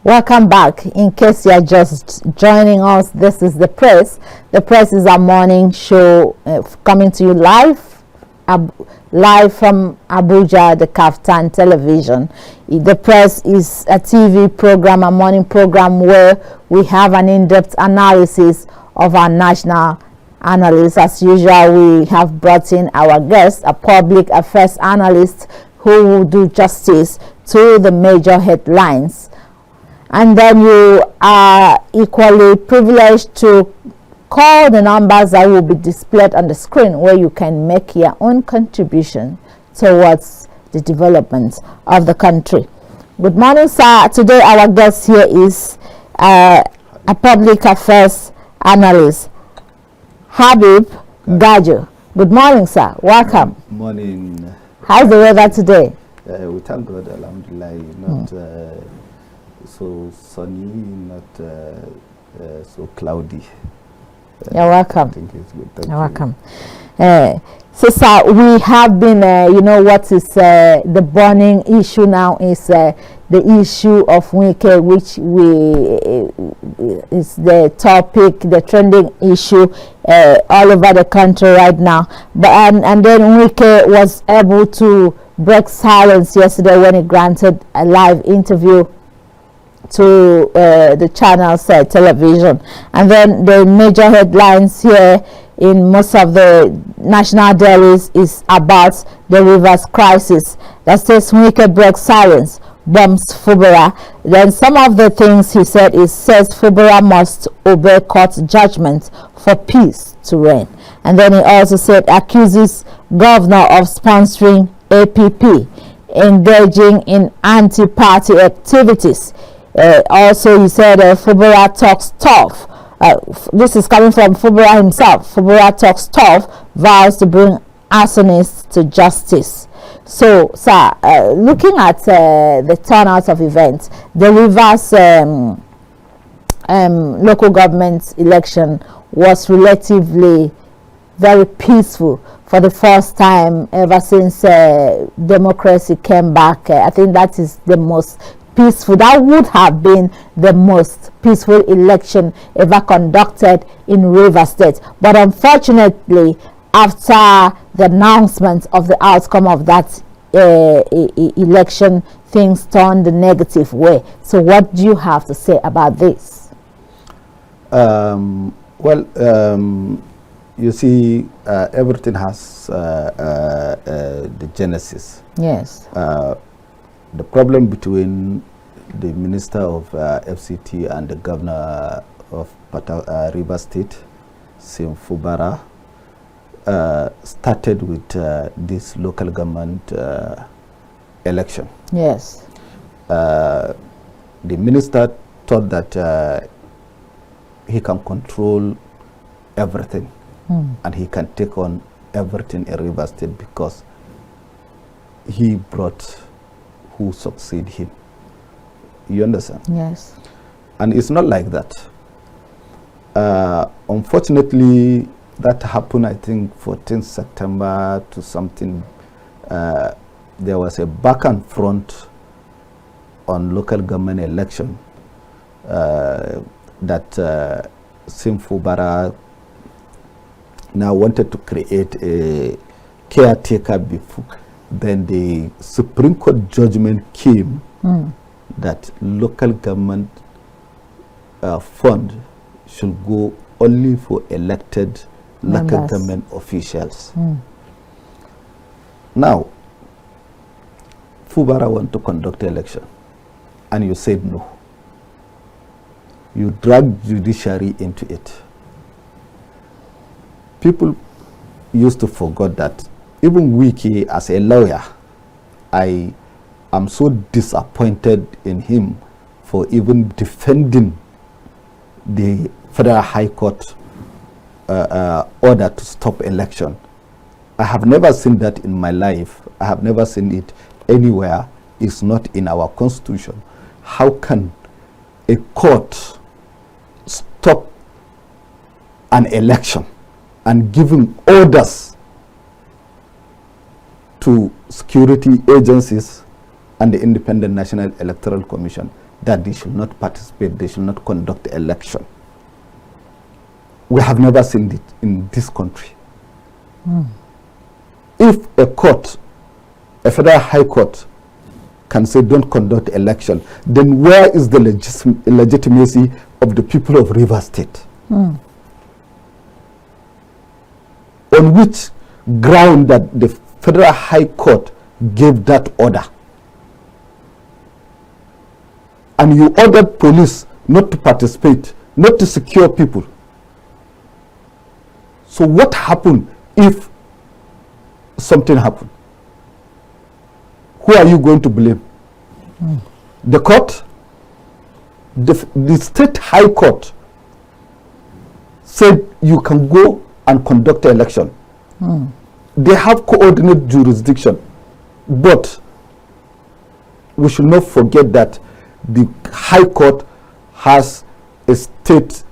Welcome back. In case you are just joining us, this is The Press. The Press is a morning show coming to you live from Abuja, the KAFTAN television. The Press is a TV program, a morning program where we have an in-depth analysis of our national analysts. As usual, we have brought in our guest, a public affairs analyst who will do justice to the major headlines. And then you are equally privileged to call the numbers that will be displayed on the screen, where you can make your own contribution towards the development of the country. Good morning, sir. Today our guest here is a public affairs analyst, Habib Gajo. Good morning, sir. Welcome. Good morning. How's the weather today? We thank God, alhamdulillah, not so sunny, not so cloudy. You're welcome. I think it's good. Thank You're you. welcome. So, sir, we have been, what is the burning issue now is the issue of Wike, which is the topic, the trending issue all over the country right now. But and then Wike was able to break silence yesterday when he granted a live interview to the channel's television. And then the major headlines here in most of the national dailies is about the rivers crisis. That says Wike breaks silence, bombs Fubara. Then some of the things he said says Fubara must obey court judgment for peace to reign. And then he also said accuses governor of sponsoring APP, engaging in anti-party activities. Also, he said Fubara talks tough. This is coming from Fubara himself. Fubara talks tough, vows to bring arsonists to justice. So, sir, looking at the turnout of events, the Rivers local government election was relatively very peaceful for the first time ever since democracy came back. I think that is the most peaceful, that would have been the most peaceful election ever conducted in Rivers State. But unfortunately, after the announcement of the outcome of that election, things turned the negative way. So what do you have to say about this? You see, everything has the genesis. Yes. The problem between the Minister of FCT and the Governor of Rivers State, Sim Fubara, started with this local government election. Yes. The minister thought that he can control everything and he can take on everything in Rivers State because he brought who succeed him. You understand? Yes. And it's not like that. Unfortunately, that happened, I think, 14th September to something. There was a back and front on local government election that Sim Fubara now wanted to create a caretaker before. Then the Supreme Court judgment came that local government fund should go only for elected local government officials. Now, Fubara want to conduct the election, and you said no. You dragged judiciary into it. People used to forget that. Even Wike, as a lawyer, I am so disappointed in him for even defending the Federal High Court order to stop election. I have never seen that in my life. I have never seen it anywhere. It's not in our constitution. How can a court stop an election and giving orders to security agencies and the Independent National Electoral Commission? that they should not participate, they should not conduct the election. We have never seen it in this country. If a court, a federal high court, can say don't conduct election, then where is the legitimacy of the people of Rivers State? On which ground that the federal high court gave that order? And you ordered police not to participate, not to secure people. So what happened if something happened? Who are you going to blame? The court? The state high court said you can go and conduct the election. They have coordinate jurisdiction. But we should not forget that the high court has a state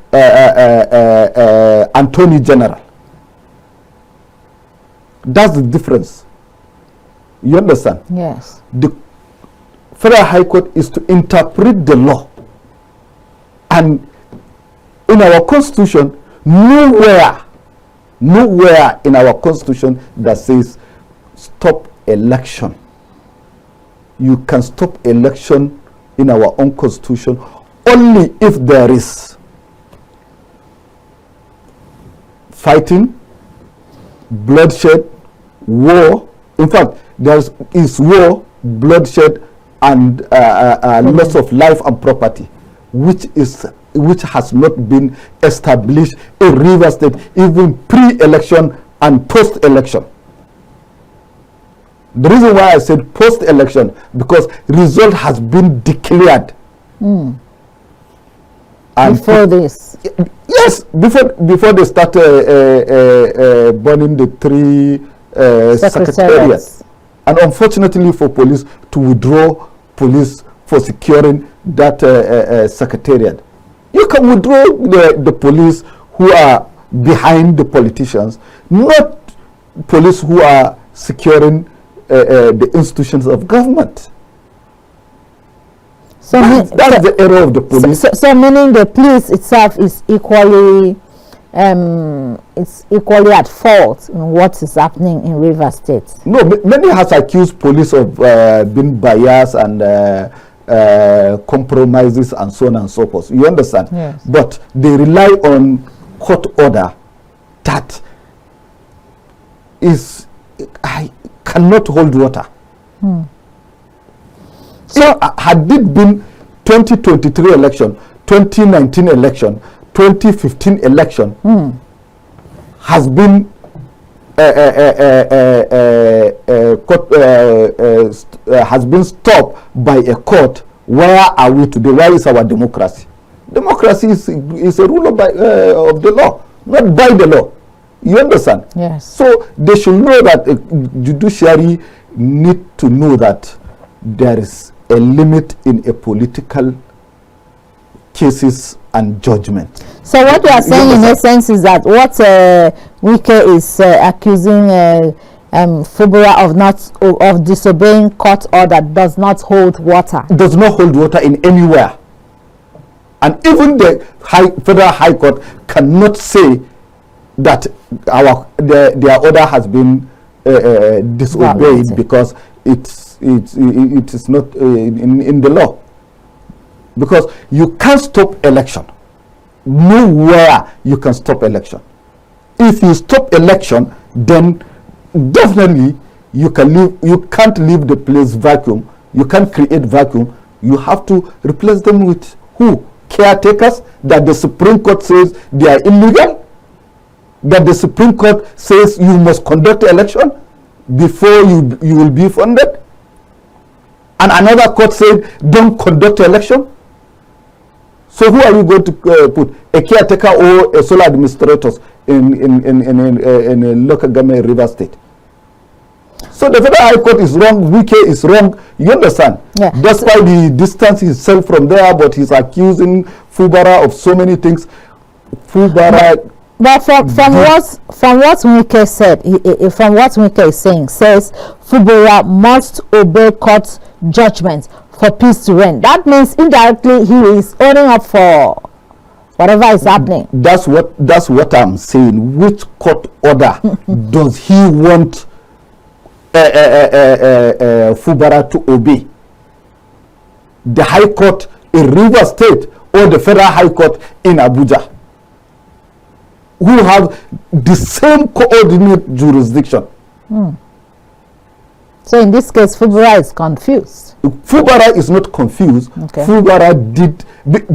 attorney general. That's the difference. You understand? Yes. The federal high court is to interpret the law. And in our constitution, nowhere in our constitution that says stop election. You can stop election in our own constitution only if there is fighting, bloodshed, war. In fact, there is war, bloodshed, and loss of life and property, which has not been established in Rivers State, even pre-election and post-election. The reason why I said post-election, because result has been declared. And before this? Yes, before they start burning the 3 secretariats. And unfortunately for police to withdraw police for securing that secretariat. You can withdraw the police who are behind the politicians, not police who are securing the institutions of government. So that's the error of the police. So meaning the police itself is equally at fault in what is happening in Rivers State. No, many has accused police of being biased and compromises and so on and so forth. You understand? Yes. But they rely on court order that cannot hold water. So had it been 2023 election, 2019 election, 2015 election has been stopped by a court, where are we today? Where is our democracy? Democracy is a rule of the law, not by the law. You understand? Yes. So they should know that judiciary need to know that there is a limit in a political cases and judgment. So what you are saying in essence is that what Wike is accusing Fubara of disobeying court order does not hold water. Does not hold water in anywhere. And even the federal high court cannot say that their order has been disobeyed because it is not in the law. Because you can't stop election. Nowhere you can stop election. If you stop election, then definitely you can't leave the place vacuum. You can't create vacuum. You have to replace them with who? Caretakers that the Supreme Court says they are illegal, that the Supreme Court says you must conduct election before you will be funded, and another court said don't conduct election. So who are you going to put? A caretaker or a sole administrators in a local government River State? So the Federal High Court is wrong, Wike is wrong. You understand? Yeah. That's why he distanced himself from there, but he's accusing Fubara of so many things. Fubara. But from what Wike said, from what Wike is saying, says Fubara must obey court judgment. for peace to reign. That means indirectly he is owning up for whatever is happening. That's what I'm saying. Which court order does he want Fubara to obey? The High Court in Rivers State or the Federal High Court in Abuja, who have the same coordinate jurisdiction? So in this case, Fubara is confused. Fubara is not confused. Okay. Fubara did,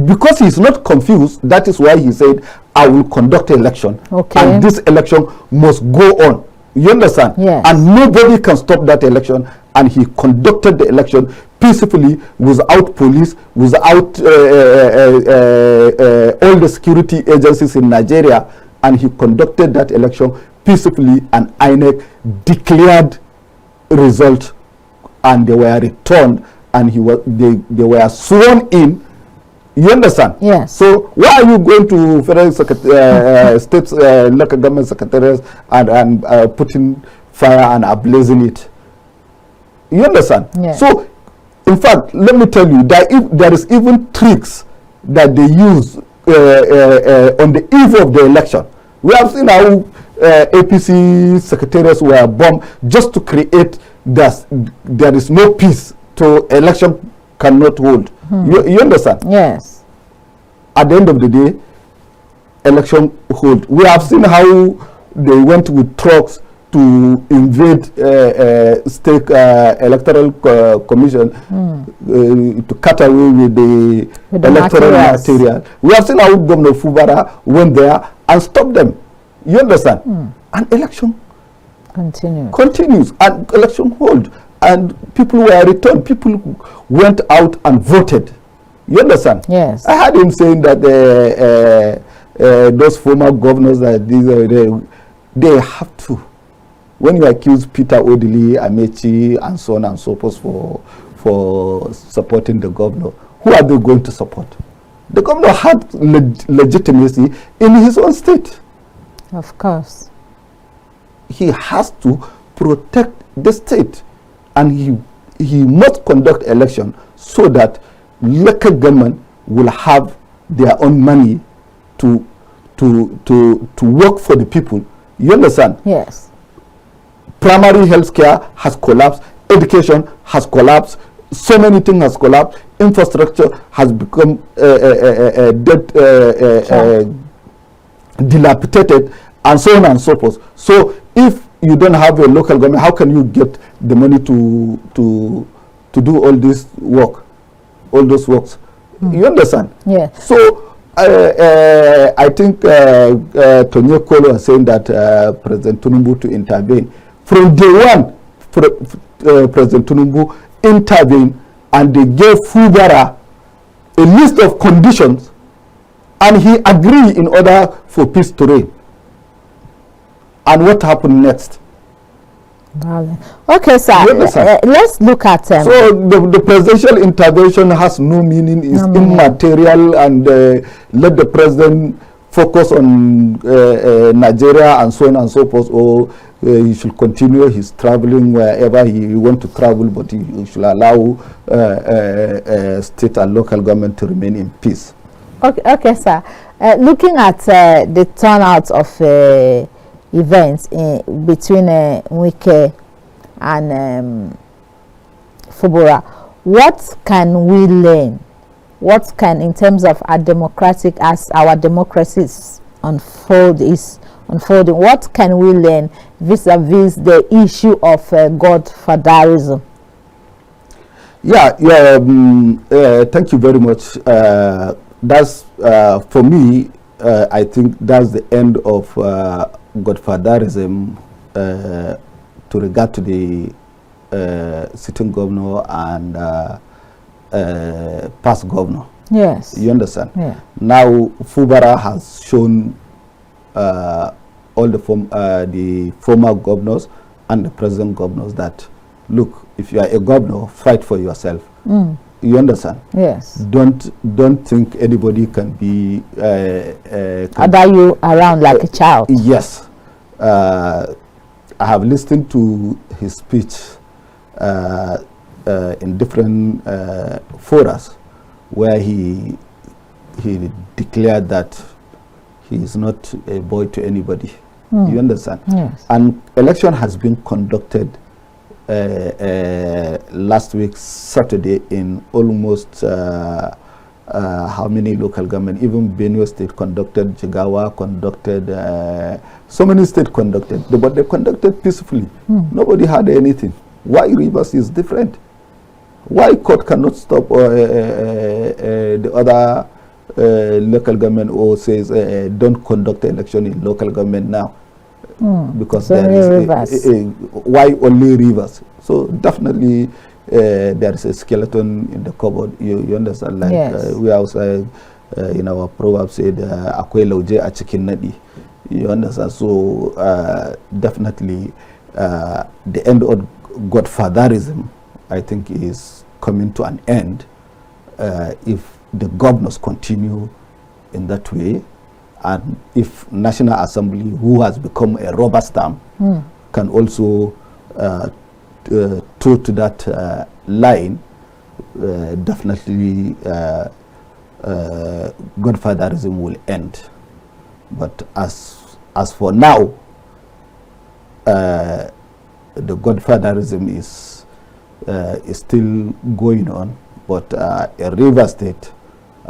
because he's not confused, that is why he said, I will conduct an election. Okay. And this election must go on. You understand? Yes. And nobody can stop that election. And he conducted the election peacefully, without police, without all the security agencies in Nigeria. And he conducted that election peacefully, and INEC declared result, and they were returned, and they were sworn in. You understand? Yes. So why are you going to federal states, local government secretaries and putting fire and ablazing it? You understand? Yes. So, in fact, let me tell you that if there is even tricks that they use on the eve of the election. We have seen how APC secretaries were bombed just to create that there is no peace, so election cannot hold. You understand? Yes. At the end of the day, election hold. We have seen how they went with trucks to invade state electoral commission to cut away with the electoral material. We have seen how Governor Fubara went there and stopped them. You understand? And election continues, and election hold, and people were returned. People went out and voted. You understand? Yes. I heard him saying that those former governors, that they have to. When you accuse Peter Odili, Amechi, and so on and so forth for supporting the governor, who are they going to support? The governor had legitimacy in his own state. Of course. He has to protect the state, and he must conduct election so that local government will have their own money to work for the people. You understand? Yes. Primary health care has collapsed, education has collapsed, so many things has collapsed, infrastructure has become dilapidated, and so on and so forth. So if you don't have a local government, how can you get the money to do all this work, all those works? You understand? Yeah. So I think Tonye Kolo was saying that President Tinubu to intervene. From day one, President Tinubu intervened, and they gave Fubara a list of conditions, and he agreed in order for peace to reign. And what happened next? Okay, sir. Let's look at so the presidential intervention has no meaning, is immaterial, and let the president focus on Nigeria and so on and so forth, or he should continue his traveling wherever he want to travel, but he should allow state and local government to remain in peace. Okay, sir. Looking at the turnout of events between Wike and Fubara, what can we learn? What can, in terms of our democracy, as our democracies unfolding, what can we learn vis-a-vis the issue of godfatherism? Thank you very much. That's for me, I think that's the end of godfatherism to regard to the sitting governor and past governor. Yes. You understand? Yeah. Now Fubara has shown all the former governors and the present governors that, look, if you are a governor, fight for yourself. You understand? Yes. Don't think anybody can be order you around like a child. Yes. I have listened to his speech in different forums where he declared that he is not a boy to anybody. You understand? Yes. And election has been conducted last week Saturday in almost how many local government? Even Benue State conducted, Jigawa conducted, so many states conducted, but they conducted peacefully. Nobody had anything. Why Rivers is different? Why court cannot stop the other local government or says don't conduct election in local government now? Because there is why only Rivers? So definitely there is a skeleton in the cupboard. You understand? Like yes. We also in our proverb said akwe lauje a chicken nadi. You understand? So definitely the end of godfatherism, I think, is coming to an end if the governors continue in that way, and if National Assembly, who has become a rubber stamp, can also toe to that line, definitely godfatherism will end. But as for now, the godfatherism is still going on, but in Rivers State,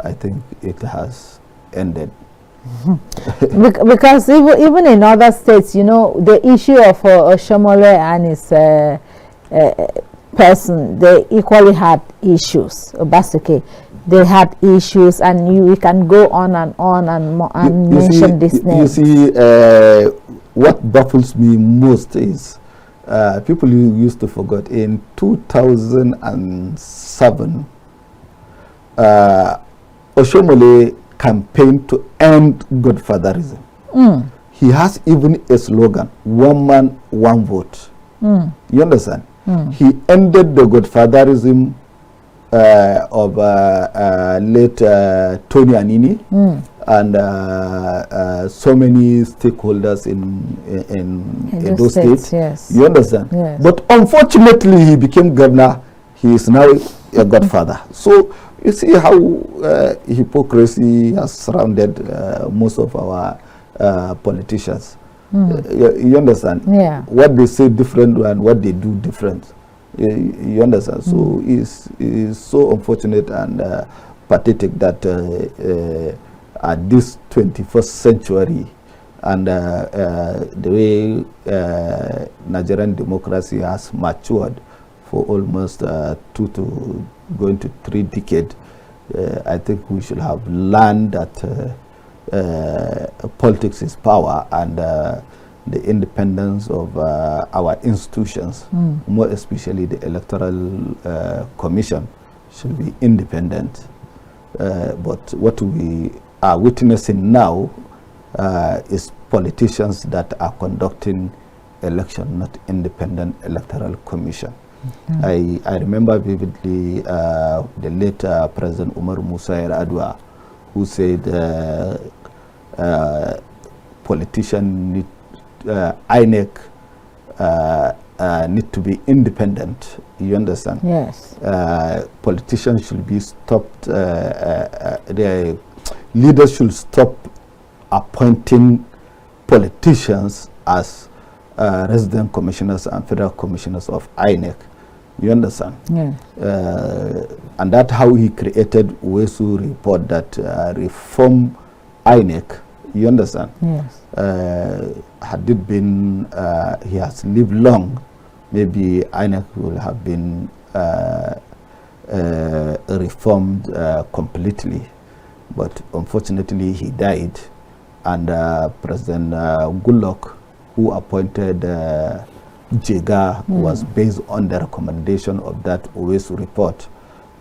I think it has ended. Because even in other states, you know, the issue of Oshomole and his person, they equally had issues. Obasake, they had issues, and we can go on and mention this name. You see, what baffles me most is people used to forget. In 2007, Oshomole campaigned to end godfatherism. He has even a slogan: one man, one vote. You understand? He ended the godfatherism of late Tony Anini and so many stakeholders in Edo State. Yes. You understand? Yes. But unfortunately, he became governor. He is now a godfather. So you see how hypocrisy has surrounded most of our politicians. You understand? Yeah. What they say different and what they do different. You understand? So it's so unfortunate and pathetic that at this 21st century and the way Nigerian democracy has matured for almost 2 to going to 3 decades, I think we should have learned that politics is power, and the independence of our institutions, more especially the Electoral Commission, should be independent. But what we are witnessing now is politicians that are conducting election, not independent Electoral Commission. I remember vividly the late President Umar Musa Yar'Adua, who said politicians need INEC need to be independent. You understand? Yes. Politicians should be stopped. The leaders should stop appointing politicians as resident commissioners and federal commissioners of INEC. You understand? Yeah. And that's how he created Wesu report that reform INEC. You understand? Yes. Had it been he has lived long, maybe INEC will have been reformed completely. But unfortunately, he died, and President Goodluck, who appointed Jega, was based on the recommendation of that Owesu report,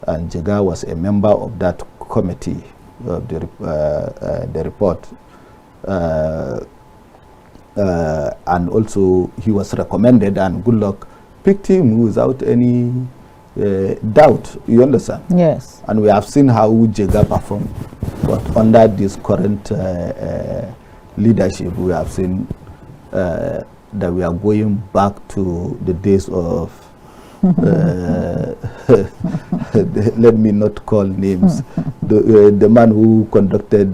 and Jega was a member of that committee of the report, and also he was recommended, and Goodluck picked him without any doubt. You understand? Yes. And we have seen how Jega performed, but under this current leadership, we have seen that we are going back to the days of let me not call names. The man who conducted,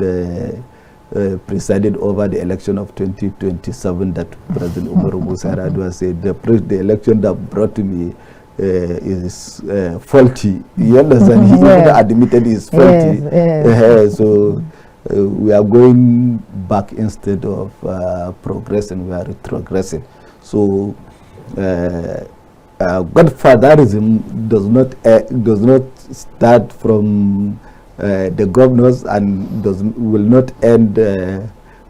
presided over the election of 2027 that President Umaru Musa Yar'Adua said, the election that brought me is faulty. You understand? He even admitted it's faulty. So we are going back instead of progressing, we are retrogressing. So godfatherism does not start from the governors and will not end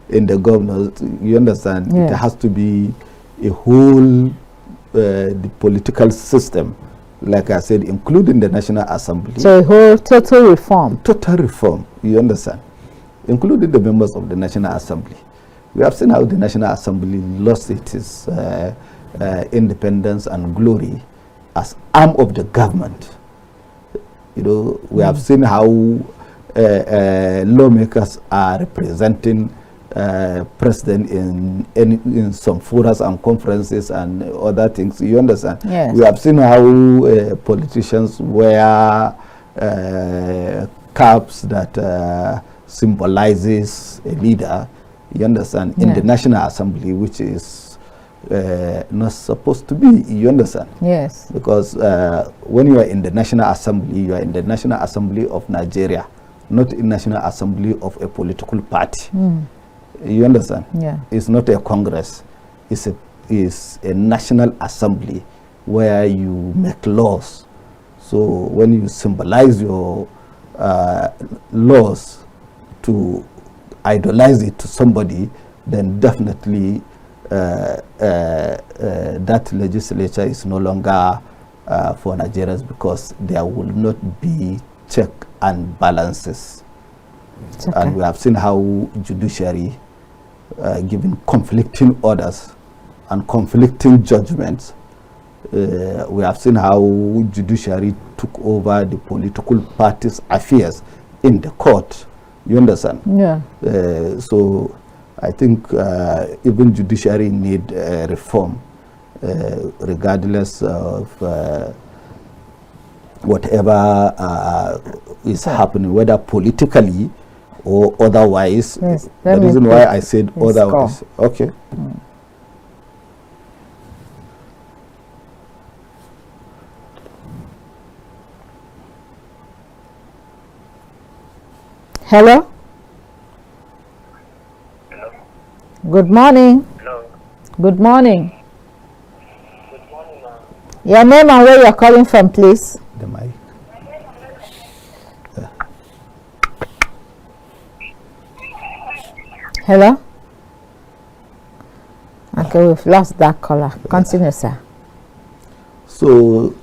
in the governors. You understand? It has to be a whole the political system, like I said, including the National Assembly. So a whole total reform. Total reform. You understand? Including the members of the National Assembly. We have seen how the National Assembly lost its independence and glory as arm of the government. You know, we have seen how lawmakers are representing president in some forums and conferences and other things. You understand? Yes. We have seen how politicians wear caps that symbolizes a leader. You understand? In the National Assembly, which is not supposed to be. You understand? Yes. Because when you are in the National Assembly, you are in the National Assembly of Nigeria, not in National Assembly of a political party. You understand? Yeah. It's not a Congress. It's a National Assembly where you make laws. So when you symbolize your laws to idolize it to somebody, then definitely that legislature is no longer for Nigerians, because there will not be check and balances. Okay. And we have seen how judiciary giving conflicting orders and conflicting judgments. We have seen how judiciary took over the political parties' affairs in the court. You understand? Yeah. So I think even judiciary need reform, regardless of whatever is happening, whether politically or otherwise. Yes, the reason why I said otherwise. Okay. Hello? Hello? Good morning. Hello? Good morning. Good morning, ma'am. Your name and where you're calling from, please. The mic. Hello? Okay, we've lost that caller. Continue, sir. So,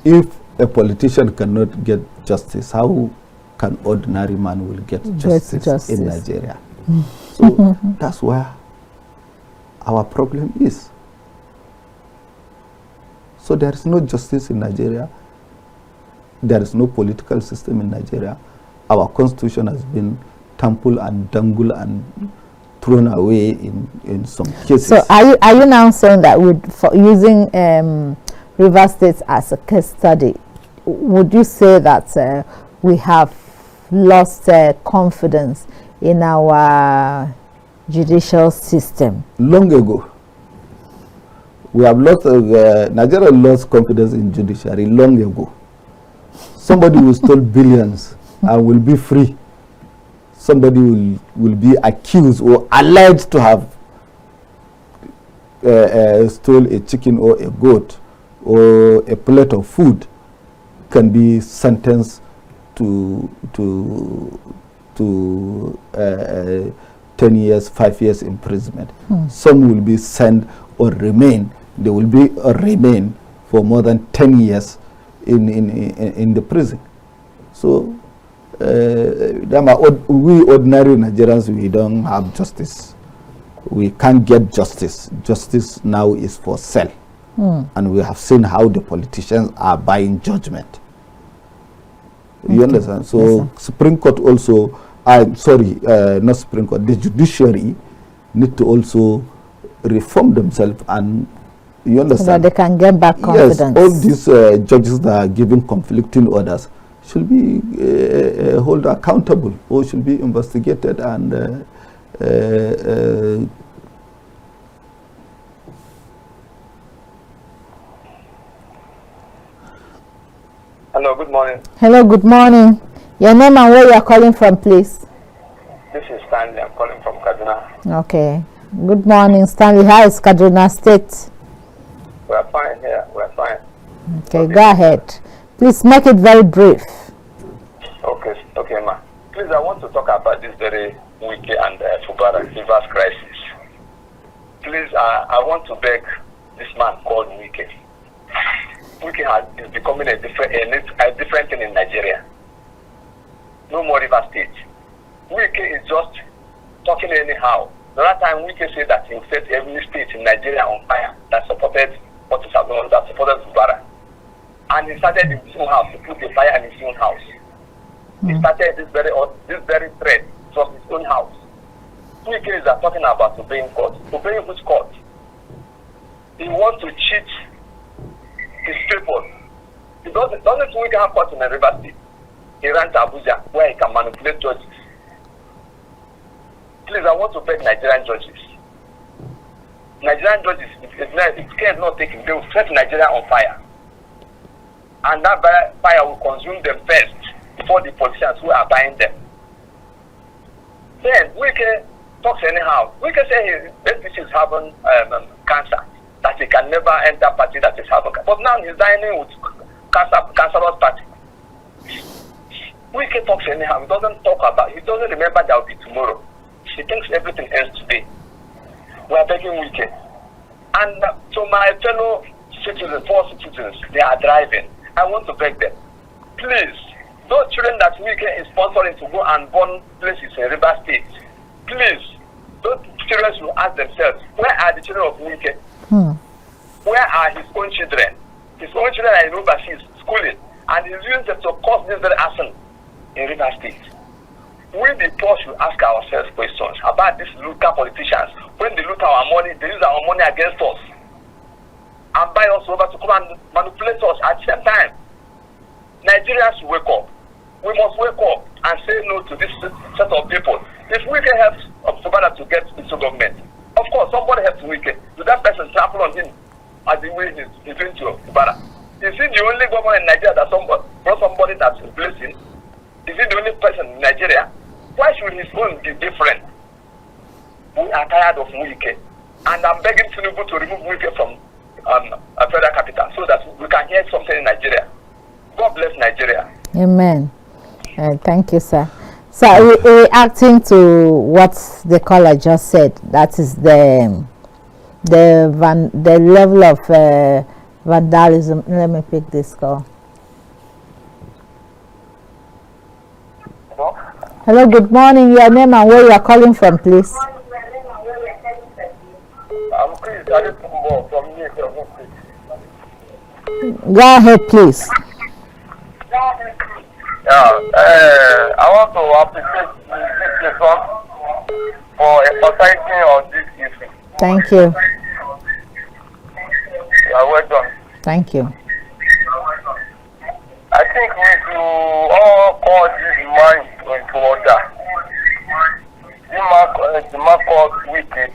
if a politician cannot get justice, how can ordinary man will get justice in Nigeria? So that's where our problem is. So there is no justice in Nigeria. There is no political system in Nigeria. Our constitution has been trampled and dangled and thrown away in some cases. So are you now saying that for using Rivers State as a case study, would you say that we have lost confidence in our judicial system? Long ago. We have lost, Nigeria lost confidence in judiciary long ago. Somebody who stole billions and will be free. Somebody will be accused or alleged to have stole a chicken or a goat or a plate of food, can be sentenced to 10 years, 5 years imprisonment. Some will be sent or remain. They will be or remain for more than 10 years in the prison. So we ordinary Nigerians, we don't have justice. We can't get justice. Justice now is for sale. And we have seen how the politicians are buying judgment. You understand? So yes, Supreme Court also, not Supreme Court, the judiciary need to also reform themselves and You understand? So that they can get back confidence. Yes, all these judges that are giving conflicting orders should be held accountable or should be investigated and Hello, good morning. Hello, good morning. Your name and where you are calling from, please. This is Stanley. I'm calling from Kaduna. Okay. Good morning, Stanley. How is Kaduna State? We're fine here. We're fine. Okay, go ahead. Please make it very brief. Okay, ma. Please, I want to talk about this very Wike and Fubara reverse crisis. Please, I want to beg this man called Wike. Wike is becoming a different thing in Nigeria. No more River State. Wike is just talking anyhow. The last time Wike said that he set every state in Nigeria on fire that supported what is happening, that supported Fubara. And he started in his own house to put the fire in his own house. He started this very threat from his own house. Wike is talking about obeying court. Obeying which court? He wants to cheat his people. He doesn't Wike have court in the River State. He ran to Abuja where he can manipulate judges. Please, I want to beg Nigerian judges. Nigerian judges, if care is not taken, they will set Nigeria on fire. And that fire will consume them first before the politicians who are buying them. Then Wike talks anyhow. Wike says his is having cancer, that he can never enter party that is having cancer. But now he's dining with cancerous party. Wike talks anyhow. He doesn't remember there will be tomorrow. He thinks everything ends today. We are begging Wike. And to my fellow citizens, four citizens, they are driving. I want to beg them. Please, those children that Wike is sponsoring to go and burn places in River State, please, those children should ask themselves, where are the children of Wike? Where are his own children? His own children are in overseas schooling, and he's using them to cause this very action in River State. We the poor should ask ourselves questions about these local politicians. When they loot our money, they use our money against us and buy us over to come and manipulate us at the same time. Nigerians should wake up. We must wake up and say no to this set of people. If we can help Fubara to get into government, of course, somebody helps Wike. Do that person trample on him as the way he's doing to Fubara? Is he the only government in Nigeria that brought somebody that's blessing? Is he the only person in Nigeria? Why should his own be different? We are tired of Wike. And I'm begging Tinubu to remove Wike from a federal capital so that we can hear something in Nigeria. God bless Nigeria. Amen. Thank you, sir. So reacting to what the caller just said, that is the level of vandalism. Let me pick this call. Hello, good morning. Your name and where you are calling from, please. I'm Chris. I live from NIGCOMSAT. Go ahead, please. I want to appreciate this person for emphasizing on this issue. Thank you. Well done. Thank you. I think we should all call this mind into order. The man called Wike.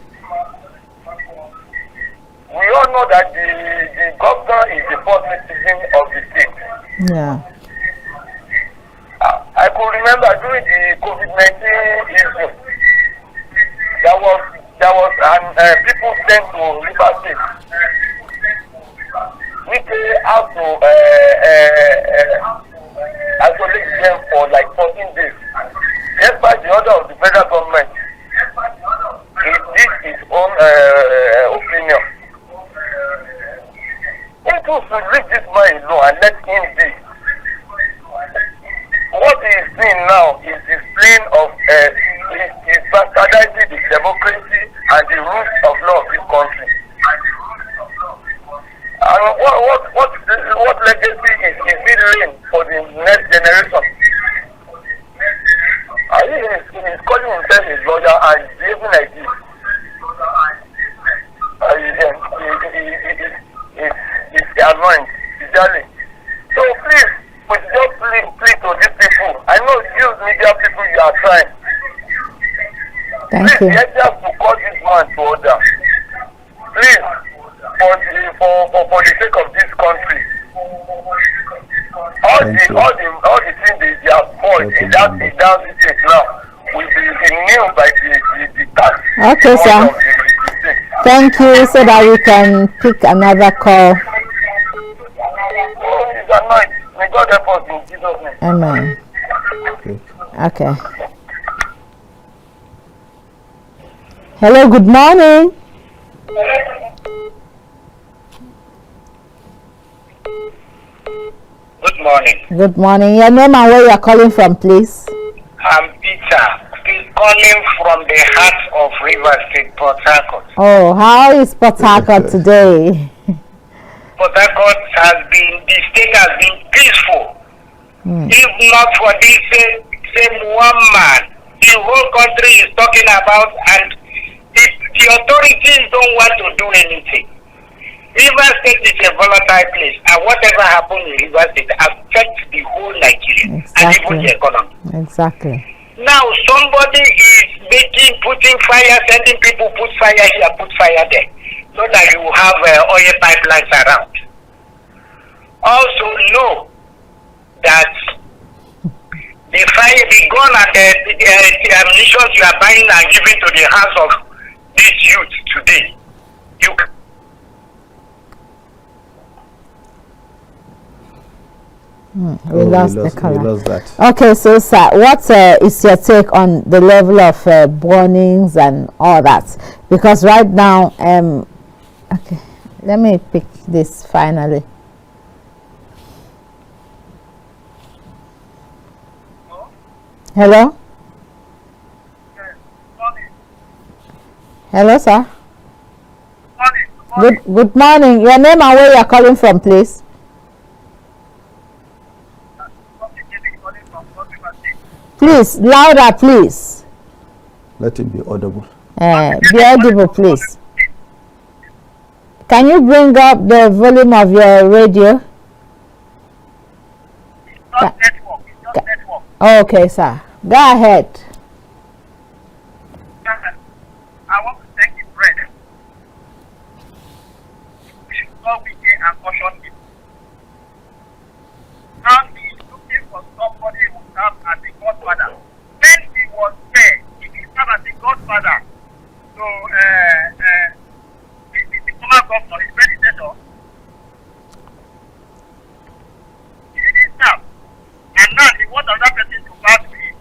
We all know that the governor is the first citizen of the state. Yeah. I could remember during the COVID-19 issue, there was people sent to River State. We have to isolate them for like 14 days. Despite the order of the federal government, he did his own opinion. People should leave this man alone and let him be. What he is doing now is displaying of his bastardizing the democracy and the rules of law of this country. And what legacy is he leaving for the next generation? He is calling himself his lawyer and behaving like this. annoying, sincerely. So please, we just plead to these people. I know you media people, you are trying. Thank Please, you. let's just call this man to order. Please, for the sake of this country. All the things they have fought in that state now will be renewed by the tax. Okay, sir. Thank you, so that we can pick another call. Oh, it's annoying. May God help us in Jesus' name. Amen. Okay. Hello, good morning. Good morning. Good morning. Your name and where you are calling from, please? I'm Peter. He's calling from the heart of River State, Port Harcourt. Oh, how is Port Harcourt today? Port Harcourt the state has been peaceful. If not for this same one man, the whole country is talking about, and the authorities don't want to do anything. River State is a volatile place, and whatever happens in River State affects the whole Nigeria and even the economy. Exactly. Now somebody is putting fire, sending people put fire here, put fire there, so that you have oil pipelines around. Also know that the fire, the gun and the ammunition you are buying and giving to the hands of these youth today, you can. We lost the color. We lost that. Okay, so sir, what is your take on the level of burnings and all that? Because right now, okay, let me pick this finally. Hello? Hello, sir. Good morning. Your name and where you are calling from, please? Please, louder, please. Let it be audible. Be audible, please. Can you bring up the volume of your radio? It's not network. It's not network. Okay, sir. Go ahead. I want to thank the bread. We should call Wike and caution him. Now he is looking for somebody who serve as a godfather. When he was there, he did serve as a godfather. So the former governor, his predecessor, he didn't serve. And now he wants another person to pass to him.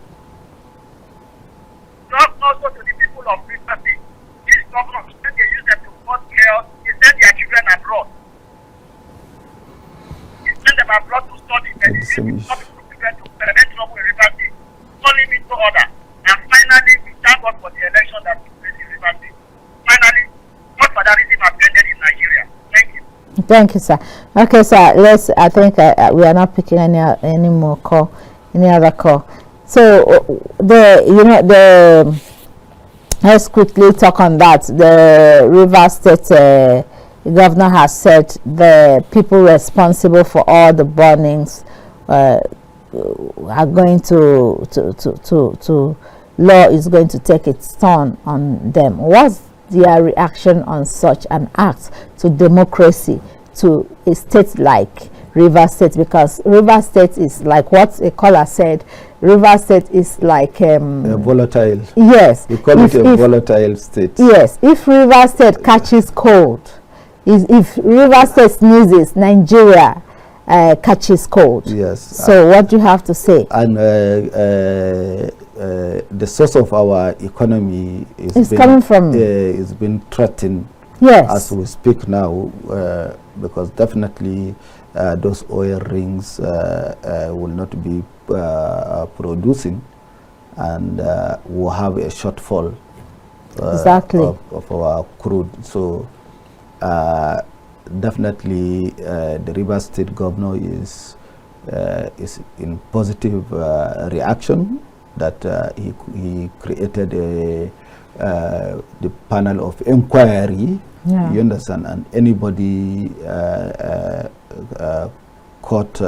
Talk also to the people of River State. These governors, when they use them to cause chaos, they send their children abroad. They send them abroad to study. They use some children to prevent trouble in River State. Calling into order. And finally, we thank God for the election that took place in River State. Finally, godfatherism has ended in Nigeria. Thank you. Thank you, sir. Okay, sir. I think we are not picking any more call, any other call. So let's quickly talk on that. The River State governor has said the people responsible for all the burnings are going to law is going to take its turn on them. What's their reaction on such an act to democracy, to a state like River State? Because River State is like what a caller said. River State is like a volatile. Yes. We call it a volatile state. Yes. If River State catches cold, if River State sneezes, Nigeria catches cold. Yes. So what do you have to say? And the source of our economy is been threatened. Yes. As we speak now, because definitely those oil rings will not be producing, and we'll have a shortfall exactly of our crude. So definitely the River State governor is in positive reaction that he created the panel of inquiry You understand? And anybody caught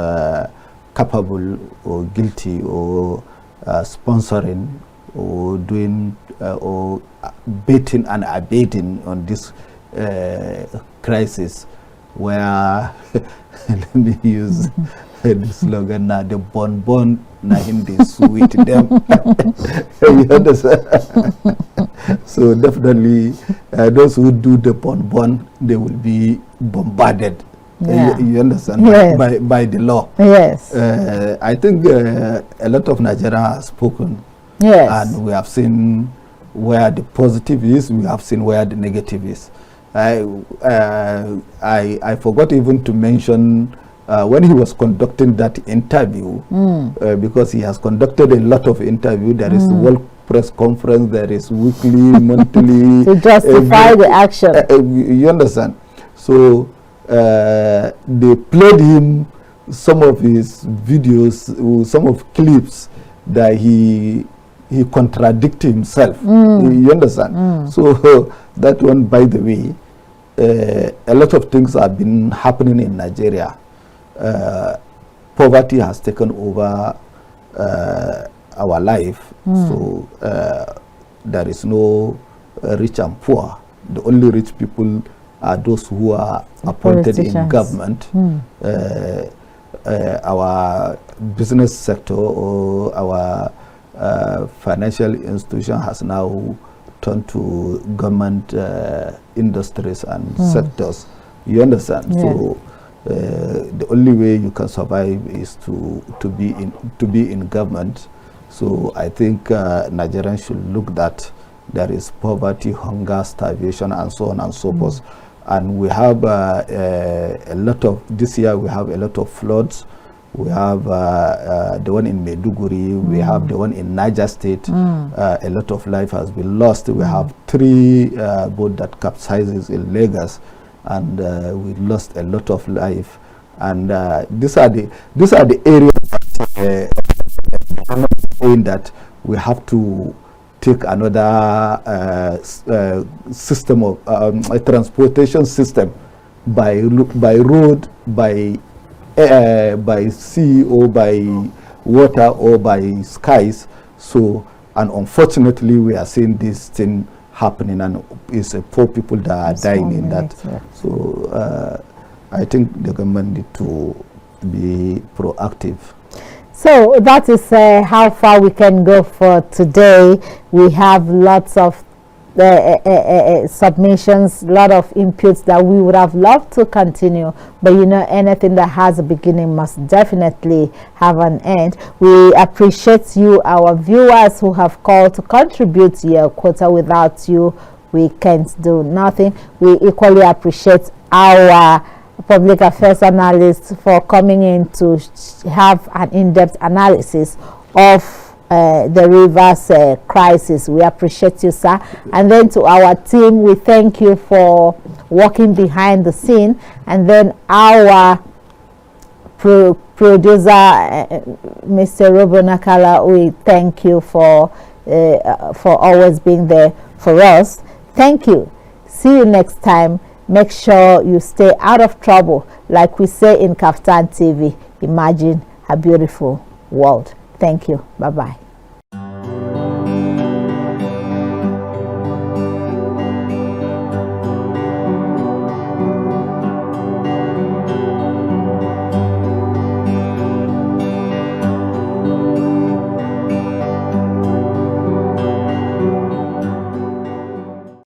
capable or guilty or sponsoring or doing or baiting and abating on this crisis, where let me use the slogan now, the bon na hindi sweet them. You understand? So definitely those who do the bon they will be bombarded. You understand? Yes. by the law. Yes. I think a lot of Nigerians have spoken. Yes. And we have seen where the positive is, we have seen where the negative is. I forgot even to mention when he was conducting that interview, because he has conducted a lot of interviews. There is World Press Conference, there is weekly, monthly. To justify the action. You understand? So they played him some of his videos, some of clips that he contradicted himself. You understand? So that one, by the way, a lot of things have been happening in Nigeria. Poverty has taken over our life. So there is no rich and poor. The only rich people are those who are appointed in government. Our business sector or our financial institution has now turned to government industries and sectors. You understand? Yes. So the only way you can survive is to be in government. So I think Nigerians should look that there is poverty, hunger, starvation, and so on and so forth. And we have a lot of, this year we have a lot of floods. We have the one in Maiduguri, we have the one in Niger State. A lot of life has been lost. We have 3 boats that capsizes in Lagos, and we lost a lot of life. And these are the areas that we have to take another system of a transportation system by road, by sea, or by water, or by skies. So, and unfortunately we are seeing this thing happening, and it's poor people that are dying in that. So I think the government need to be proactive. So that is how far we can go for today. We have lots of submissions, a lot of inputs that we would have loved to continue, but you know, anything that has a beginning must definitely have an end. We appreciate you, our viewers, who have called to contribute your quota. Without you, we can't do nothing. We equally appreciate our public affairs analysts for coming in to have an in-depth analysis of the Rivers crisis. We appreciate you, sir. And then to our team, we thank you for working behind the scene. And then our producer, Mr. Robo Nakala, we thank you for always being there for us. Thank you. See you next time. Make sure you stay out of trouble. Like we say in KAFTAN TV, imagine a beautiful world. Thank you. Bye-bye.